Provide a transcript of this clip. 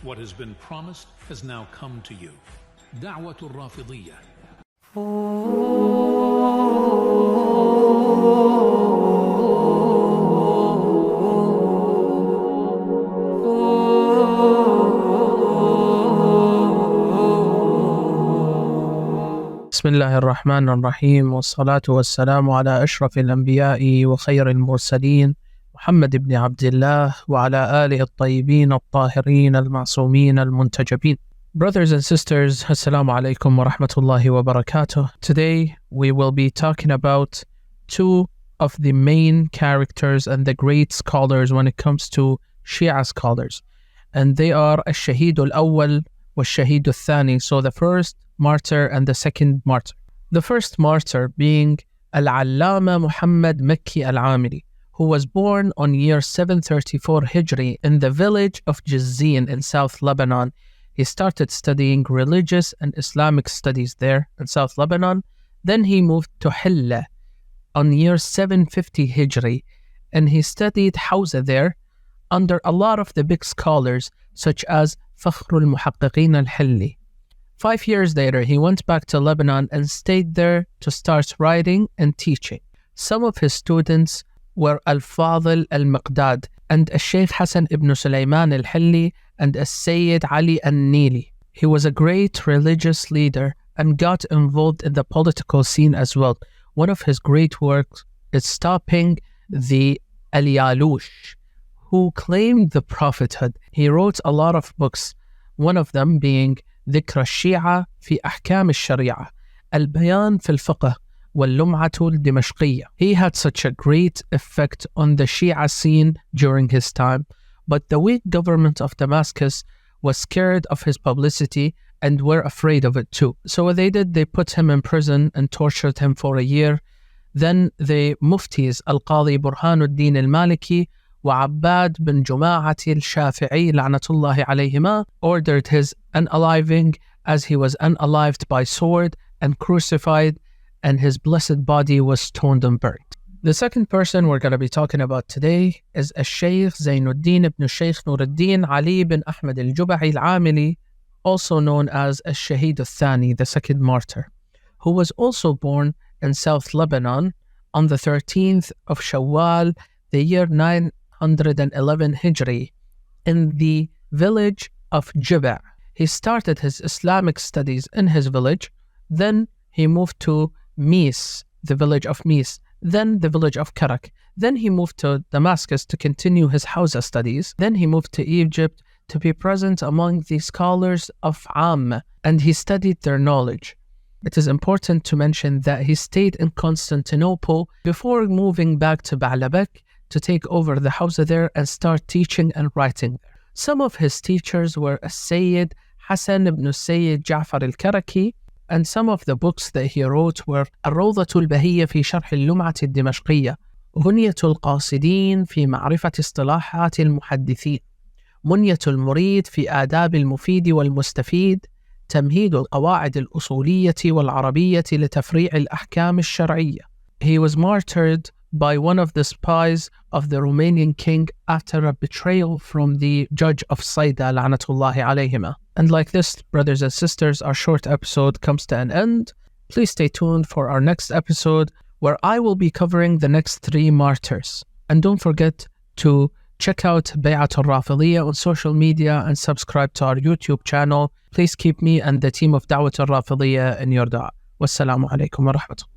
What has been promised has now come to you. Daʿwat al-Rāfiḍīyah. بسم الله الرحمن الرحيم والصلاة والسلام على أشرف الأنبياء وخير المرسلين محمد بن عبد الله وعلى آله الطيبين الطاهرين المعصومين المنتجبين. Brothers and sisters, Assalamu alaikum wa rahmatullahi wa barakatuh. Today we will be talking about two of the main characters and the great scholars when it comes to Shia scholars. And they are al-Shahid al-Awwal wa al-Shahid al-Thani. So the first martyr and the second martyr. The first martyr being al-Allama Muhammad Makki al-Amili, who was born on year 734 Hijri in the village of Jizin in South Lebanon. He started studying religious and Islamic studies there in South Lebanon. Then he moved to Hilla on year 750 Hijri, and he studied Hawza there under a lot of the big scholars such as Fakhr al-Muhaqqiqin al-Hilli. 5 years later, he went back to Lebanon and stayed there to start writing and teaching. Some of his students were al-Fadil al-Miqdad and al-Sheikh Hassan ibn Sulaiman al-Hilli and al-Sayyid Ali al-Nili. He was a great religious leader and got involved in the political scene as well. One of his great works is stopping the al-Yalush, who claimed the prophethood. He wrote a lot of books, one of them being ذكر الشيعة في أحكام الشريعة البيان في الفقه واللمعة الدمشقية. He had such a great effect on the Shia scene during his time, but the weak government of Damascus was scared of his publicity and were afraid of it too. So what they did, they put him in prison and tortured him for a year. Then the muftis al-Qadi Burhanuddin al-Maliki وعباد بن جماعة الشافعي لعنة الله عليهما ordered his unaliving, as he was unalived by sword and crucified, and his blessed body was stoned and burnt. The second person we're going to be talking about today is al-Shaykh Zainuddin ibn Shaykh Nuruddin Ali bin Ahmed al-Juba'i al-Amili, also known as al-Shahid al-Thani, the second martyr, who was also born in South Lebanon on the 13th of Shawwal, the year 911 Hijri, in the village of Jiba'. He started his Islamic studies in his village, then he moved to Mis, the village of Mis, then the village of Karak. Then he moved to Damascus to continue his Hawza studies. Then he moved to Egypt to be present among the scholars of Amma, and he studied their knowledge. It is important to mention that he stayed in Constantinople before moving back to Ba'labak to take over the Hawza there and start teaching and writing there. Some of his teachers were Sayyid Hassan ibn Sayyid Ja'far al-Karaki, and some of the books that he wrote were الروضة البهية في شرح اللمعة الدمشقية، غنية القاصدين في معرفة اصطلاحات المحدثين، منية المريد في آداب المفيد والمستفيد، تمهيد القواعد الأصولية والعربية لتفريع الأحكام الشرعية. He was martyred by one of the spies of the Romanian king after a betrayal from the judge of Saida la'natullahi alayhima. And like this, brothers and sisters, our short episode comes to an end. Please stay tuned for our next episode where I will be covering the next 3 martyrs. And don't forget to check out Bay'at al-Rāfiḍīyah on social media and subscribe to our YouTube channel. Please keep me and the team of Daʿwat al-Rāfiḍīyah in your dua. Wassalamu alaikum wa rahmatullah.